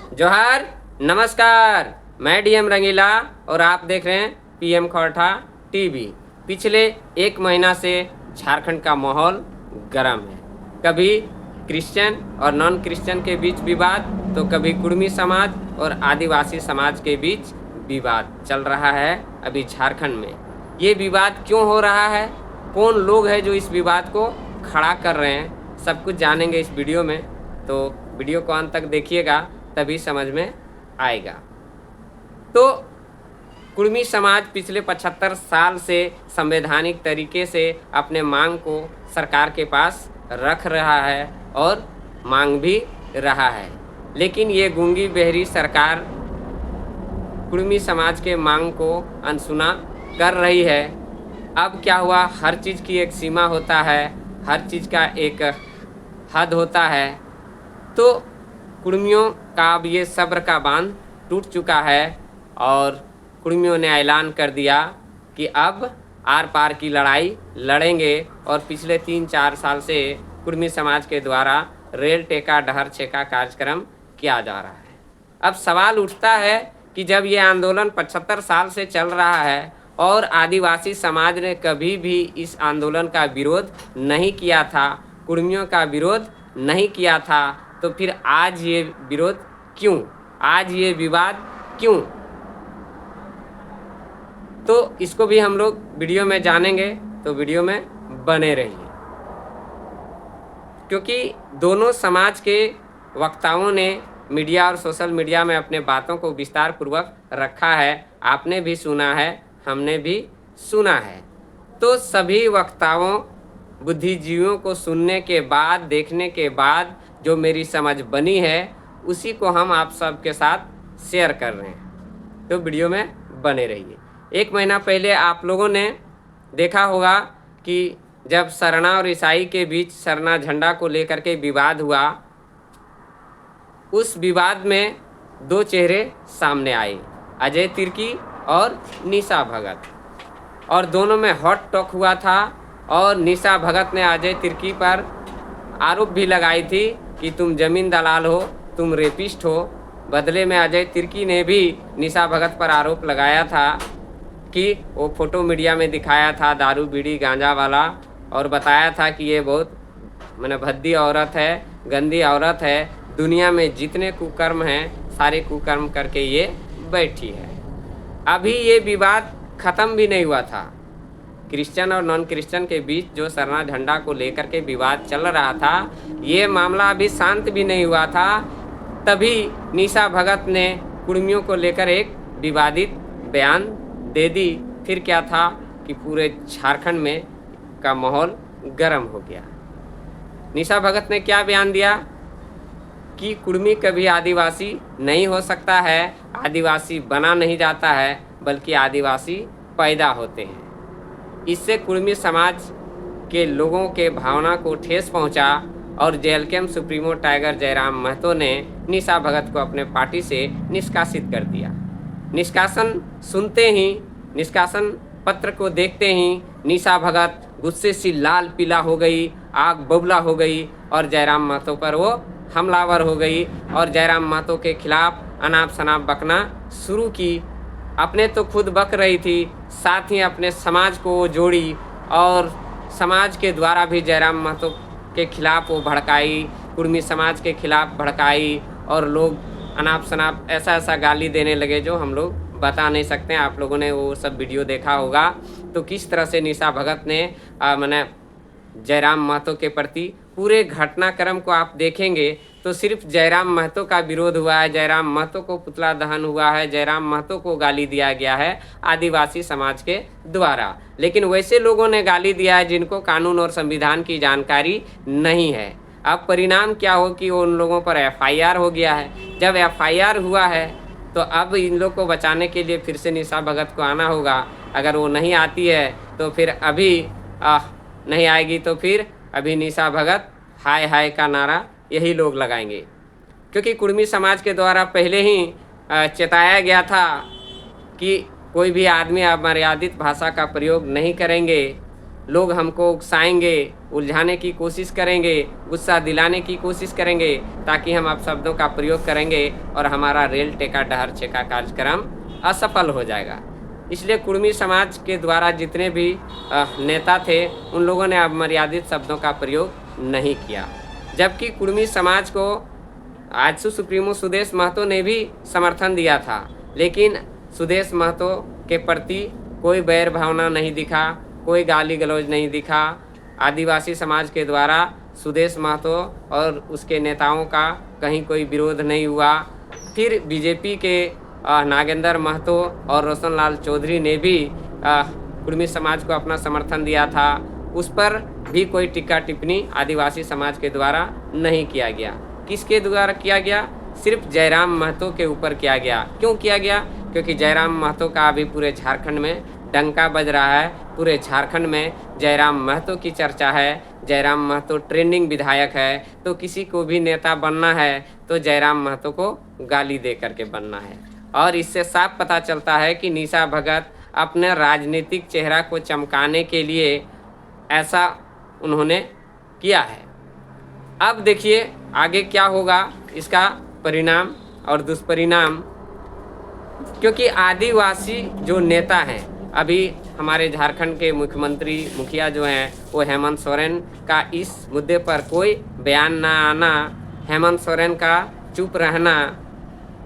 जोहार, नमस्कार। मैं डीएम रंगीला और आप देख रहे हैं पीएम खौरठा टीवी। पिछले एक महीना से झारखंड का माहौल गर्म है। कभी क्रिश्चियन और नॉन क्रिश्चियन के बीच विवाद, तो कभी कुर्मी समाज और आदिवासी समाज के बीच विवाद चल रहा है। अभी झारखंड में ये विवाद क्यों हो रहा है, कौन लोग हैं जो इस विवाद को खड़ा कर रहे हैं, सब कुछ जानेंगे इस वीडियो में। तो वीडियो को अंत तक देखिएगा, तभी समझ में आएगा। तो कुर्मी समाज पिछले 75 साल से संवैधानिक तरीके से अपने मांग को सरकार के पास रख रहा है और मांग भी रहा है, लेकिन ये गूंगी बहरी सरकार कुर्मी समाज के मांग को अनसुना कर रही है। अब क्या हुआ, हर चीज़ की एक सीमा होता है, हर चीज़ का एक हद होता है। तो कुर्मियों का अब ये सब्र का बांध टूट चुका है और कुर्मियों ने ऐलान कर दिया कि अब आर पार की लड़ाई लड़ेंगे। और पिछले 3-4 साल से कुर्मी समाज के द्वारा रेल टेका डहर छेका कार्यक्रम किया जा रहा है। अब सवाल उठता है कि जब ये आंदोलन 75 साल से चल रहा है और आदिवासी समाज ने कभी भी इस आंदोलन का विरोध नहीं किया था, कुर्मियों का विरोध नहीं किया था, तो फिर आज ये विरोध क्यों, आज ये विवाद क्यों? तो इसको भी हम लोग वीडियो में जानेंगे, तो वीडियो में बने रहिए। क्योंकि दोनों समाज के वक्ताओं ने मीडिया और सोशल मीडिया में अपने बातों को विस्तार पूर्वक रखा है। आपने भी सुना है, हमने भी सुना है। तो सभी वक्ताओं, बुद्धिजीवियों को सुनने के बाद, देखने के बाद जो मेरी समझ बनी है, उसी को हम आप सबके साथ शेयर कर रहे हैं। तो वीडियो में बने रहिए। एक महीना पहले आप लोगों ने देखा होगा कि जब सरना और ईसाई के बीच सरना झंडा को लेकर के विवाद हुआ, उस विवाद में दो चेहरे सामने आए, अजय तिर्की और निशा भगत, और दोनों में हॉट टॉक हुआ था। और निशा भगत ने अजय तिर्की पर आरोप भी लगाई थी कि तुम जमीन दलाल हो, तुम रेपिस्ट हो। बदले में अजय तिर्की ने भी निशा भगत पर आरोप लगाया था कि वो फोटो मीडिया में दिखाया था दारू बीड़ी गांजा वाला, और बताया था कि ये बहुत भद्दी औरत है, गंदी औरत है, दुनिया में जितने कुकर्म हैं सारे कुकर्म करके ये बैठी है। अभी ये विवाद ख़त्म भी नहीं हुआ था। क्रिश्चियन और नॉन क्रिश्चियन के बीच जो सरना झंडा को लेकर के विवाद चल रहा था, ये मामला अभी शांत भी नहीं हुआ था। तभी निशा भगत ने कुर्मियों को लेकर एक विवादित बयान दे दी। फिर क्या था कि पूरे झारखंड में का माहौल गर्म हो गया। निशा भगत ने क्या बयान दिया कि कुर्मी कभी आदिवासी नहीं हो सकता है, आदिवासी बना नहीं जाता है, बल्कि आदिवासी पैदा होते हैं। इससे कुर्मी समाज के लोगों के भावना को ठेस पहुंचा और जेएलकेएम सुप्रीमो टाइगर जयराम महतो ने निशा भगत को अपने पार्टी से निष्कासित कर दिया। निष्कासन सुनते ही, निष्कासन पत्र को देखते ही निशा भगत गुस्से से लाल पीला हो गई, आग बबूला हो गई और जयराम महतो पर वो हमलावर हो गई और जयराम महतो के खिलाफ अनाप शनाप बकना शुरू की। अपने तो खुद बक रही थी, साथ ही अपने समाज को वो जोड़ी और समाज के द्वारा भी जयराम महतो के खिलाफ वो भड़काई, कुर्मी समाज के खिलाफ भड़काई, और लोग अनाप शनाप ऐसा ऐसा गाली देने लगे जो हम लोग बता नहीं सकते हैं। आप लोगों ने वो सब वीडियो देखा होगा। तो किस तरह से निशा भगत ने मैंने जयराम महतो के प्रति पूरे घटनाक्रम को आप देखेंगे तो सिर्फ जयराम महतो का विरोध हुआ है, जयराम महतो को पुतला दहन हुआ है, जयराम महतो को गाली दिया गया है आदिवासी समाज के द्वारा। लेकिन वैसे लोगों ने गाली दिया है जिनको कानून और संविधान की जानकारी नहीं है। अब परिणाम क्या हो कि उन लोगों पर एफआईआर हो गया है। जब एफआईआर हुआ है तो अब इन लोग को बचाने के लिए फिर से निशा भगत को आना होगा। अगर वो नहीं आती है तो फिर अभी नहीं आएगी तो फिर अभी निशा भगत हाय हाय का नारा यही लोग लगाएंगे। क्योंकि कुर्मी समाज के द्वारा पहले ही चेताया गया था कि कोई भी आदमी अमर्यादित भाषा का प्रयोग नहीं करेंगे, लोग हमको उकसाएंगे, उलझाने की कोशिश करेंगे, गुस्सा दिलाने की कोशिश करेंगे, ताकि हम अपशब्दों का प्रयोग करेंगे और हमारा रेल टेका डहर छेका कार्यक्रम असफल हो जाएगा। इसलिए कुर्मी समाज के द्वारा जितने भी नेता थे, उन लोगों ने अमर्यादित शब्दों का प्रयोग नहीं किया। जबकि कुर्मी समाज को आजसू सुप्रीमो सुदेश महतो ने भी समर्थन दिया था, लेकिन सुदेश महतो के प्रति कोई बैर भावना नहीं दिखा, कोई गाली गलौज नहीं दिखा। आदिवासी समाज के द्वारा सुदेश महतो और उसके नेताओं का कहीं कोई विरोध नहीं हुआ। फिर बीजेपी के नागेंद्र महतो और रोशन लाल चौधरी ने भी कुर्मी समाज को अपना समर्थन दिया था। उस पर भी कोई टिक्का टिप्पणी आदिवासी समाज के द्वारा नहीं किया गया। किसके द्वारा किया गया? सिर्फ जयराम महतो के ऊपर किया गया। क्यों किया गया? क्योंकि जयराम महतो का अभी पूरे झारखंड में डंका बज रहा है। पूरे झारखंड में जयराम महतो की चर्चा है। जयराम महतो ट्रेंडिंग विधायक है। तो किसी को भी नेता बनना है तो जयराम महतो को गाली दे करके बनना है। और इससे साफ पता चलता है कि निशा भगत अपने राजनीतिक चेहरा को चमकाने के लिए ऐसा उन्होंने किया है। अब देखिए आगे क्या होगा इसका परिणाम और दुष्परिणाम। क्योंकि आदिवासी जो नेता हैं, अभी हमारे झारखंड के मुखिया जो हैं वो हेमंत सोरेन का इस मुद्दे पर कोई बयान ना आना, हेमंत सोरेन का चुप रहना,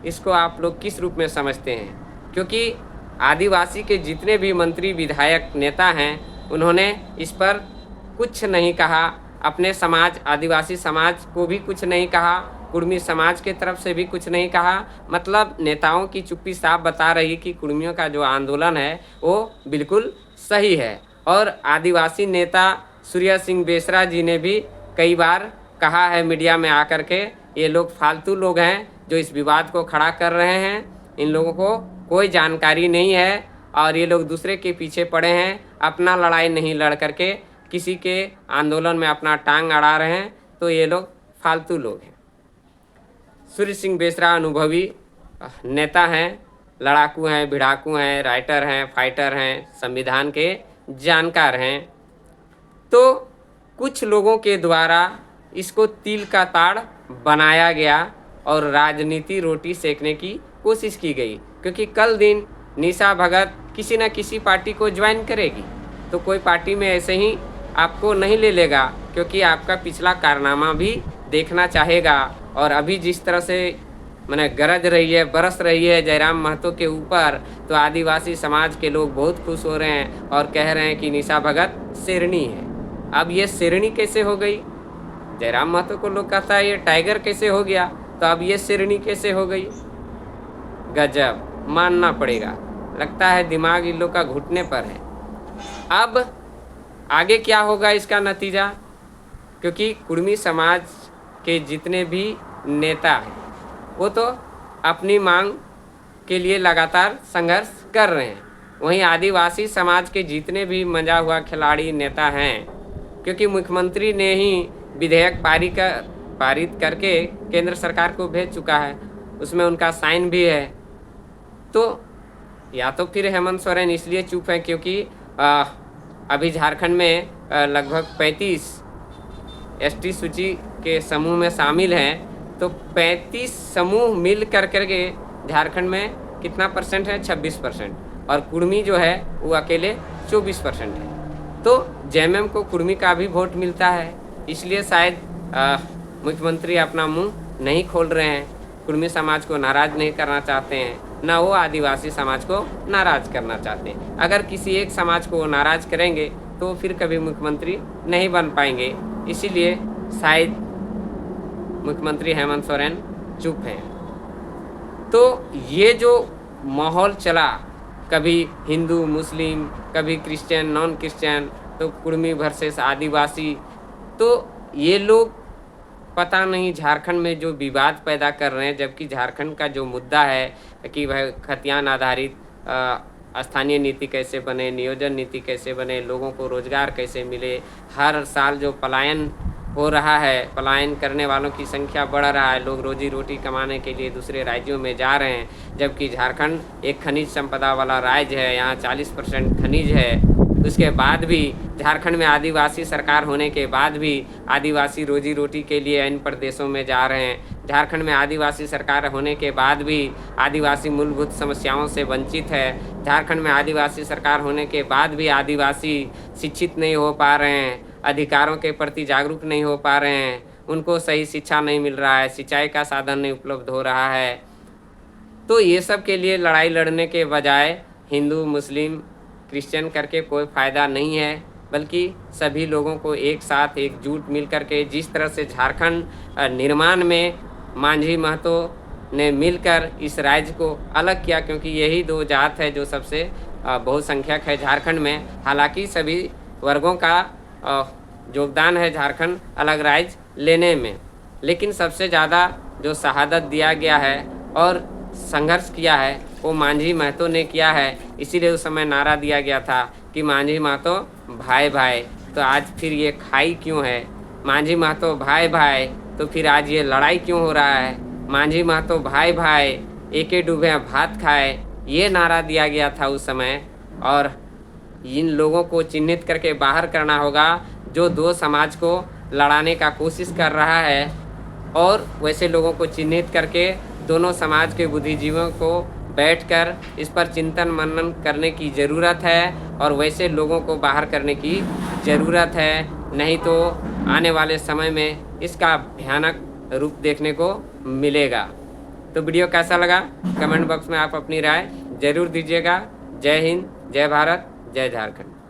इसको आप लोग किस रूप में समझते हैं? क्योंकि आदिवासी के जितने भी मंत्री विधायक नेता हैं उन्होंने इस पर कुछ नहीं कहा। अपने समाज आदिवासी समाज को भी कुछ नहीं कहा, कुर्मी समाज के तरफ से भी कुछ नहीं कहा। मतलब नेताओं की चुप्पी साफ बता रही कि कुर्मियों का जो आंदोलन है वो बिल्कुल सही है। और आदिवासी नेता सूर्य सिंह बेसरा जी ने भी कई बार कहा है मीडिया में आकर के, ये लोग फालतू लोग हैं जो इस विवाद को खड़ा कर रहे हैं। इन लोगों को कोई जानकारी नहीं है और ये लोग दूसरे के पीछे पड़े हैं। अपना लड़ाई नहीं लड़ करके किसी के आंदोलन में अपना टांग अड़ा रहे हैं, तो ये लोग फालतू लोग हैं। सूर्य सिंह बेसरा अनुभवी नेता हैं, लड़ाकू हैं, भिड़ाकू हैं, राइटर हैं, फाइटर हैं, संविधान के जानकार हैं। तो कुछ लोगों के द्वारा इसको तिल का ताड़ बनाया गया और राजनीति रोटी सेकने की कोशिश की गई। क्योंकि कल दिन निशा भगत किसी न किसी पार्टी को ज्वाइन करेगी, तो कोई पार्टी में ऐसे ही आपको नहीं ले लेगा, क्योंकि आपका पिछला कारनामा भी देखना चाहेगा। और अभी जिस तरह से मैंने गरज रही है, बरस रही है जयराम महतो के ऊपर, तो आदिवासी समाज के लोग बहुत खुश हो रहे हैं और कह रहे हैं कि निशा भगत शेरनी है। अब ये शेरनी कैसे हो गई? जयराम महतो को लोग कहता है ये टाइगर कैसे हो गया, तो अब ये शेरनी कैसे हो गई? गजब, मानना पड़ेगा। लगता है दिमाग इन लोग का घुटने पर है। अब आगे क्या होगा इसका नतीजा? क्योंकि कुर्मी समाज के जितने भी नेता हैं वो तो अपनी मांग के लिए लगातार संघर्ष कर रहे हैं। वहीं आदिवासी समाज के जितने भी मजा हुआ खिलाड़ी नेता हैं, क्योंकि मुख्यमंत्री ने ही विधेयक पारित करके केंद्र सरकार को भेज चुका है, उसमें उनका साइन भी है। तो या तो फिर हेमंत सोरेन इसलिए चुप है क्योंकि अभी झारखंड में लगभग 35 एसटी सूची के समूह में शामिल हैं। तो 35 समूह मिल करके झारखंड में कितना परसेंट है? 26%। और कुर्मी जो है वो अकेले 24% है। तो जेएमएम को कुर्मी का भी वोट मिलता है, इसलिए शायद मुख्यमंत्री अपना मुंह नहीं खोल रहे हैं। कुर्मी समाज को नाराज़ नहीं करना चाहते हैं, ना वो आदिवासी समाज को नाराज़ करना चाहते हैं। अगर किसी एक समाज को नाराज़ करेंगे तो फिर कभी मुख्यमंत्री नहीं बन पाएंगे। इसीलिए शायद मुख्यमंत्री हेमंत सोरेन चुप हैं। तो ये जो माहौल चला, कभी हिंदू मुस्लिम, कभी क्रिश्चियन नॉन क्रिश्चियन, तो कुर्मी वर्सेस आदिवासी, तो ये लोग पता नहीं झारखंड में जो विवाद पैदा कर रहे हैं। जबकि झारखंड का जो मुद्दा है कि वह खतियान आधारित स्थानीय नीति कैसे बने, नियोजन नीति कैसे बने, लोगों को रोजगार कैसे मिले। हर साल जो पलायन हो रहा है, पलायन करने वालों की संख्या बढ़ रहा है, लोग रोजी रोटी कमाने के लिए दूसरे राज्यों में जा रहे हैं। जबकि झारखंड एक खनिज संपदा वाला राज्य है, यहाँ 40% खनिज है। उसके बाद भी झारखंड में आदिवासी सरकार होने के बाद भी आदिवासी रोजी रोटी के लिए इन प्रदेशों में जा रहे हैं। झारखंड में आदिवासी सरकार होने के बाद भी आदिवासी मूलभूत समस्याओं से वंचित है। झारखंड में आदिवासी सरकार होने के बाद भी आदिवासी शिक्षित नहीं हो पा रहे हैं, अधिकारों के प्रति जागरूक नहीं हो पा रहे हैं, उनको सही शिक्षा नहीं मिल रहा है, सिंचाई का साधन नहीं उपलब्ध हो रहा है। तो ये सब के लिए लड़ाई लड़ने के बजाय हिंदू, मुस्लिम, क्रिश्चियन करके कोई फ़ायदा नहीं है, बल्कि सभी लोगों को एक साथ एकजुट मिल कर के जिस तरह से झारखंड निर्माण में मांझी महतो ने मिलकर इस राज्य को अलग किया, क्योंकि यही दो जात है जो सबसे बहुसंख्यक है झारखंड में। हालांकि सभी वर्गों का योगदान है झारखंड अलग राज्य लेने में, लेकिन सबसे ज़्यादा जो शहादत दिया गया है और संघर्ष किया है वो मांझी महतो ने किया है। इसीलिए उस समय नारा दिया गया था कि मांझी महतो भाई भाई। तो आज फिर ये खाई क्यों है? मांझी महतो भाई भाई, तो फिर आज ये लड़ाई क्यों हो रहा है? मांझी महतो भाई भाई, एके डूबे भात खाए, ये नारा दिया गया था उस समय। और इन लोगों को चिन्हित करके बाहर करना होगा जो दो समाज को लड़ाने का कोशिश कर रहा है, और वैसे लोगों को चिन्हित करके दोनों समाज के बुद्धिजीवियों को बैठकर इस पर चिंतन मनन करने की ज़रूरत है, और वैसे लोगों को बाहर करने की ज़रूरत है। नहीं तो आने वाले समय में इसका भयानक रूप देखने को मिलेगा। तो वीडियो कैसा लगा कमेंट बॉक्स में आप अपनी राय ज़रूर दीजिएगा। जय हिंद, जय भारत, जय झारखंड।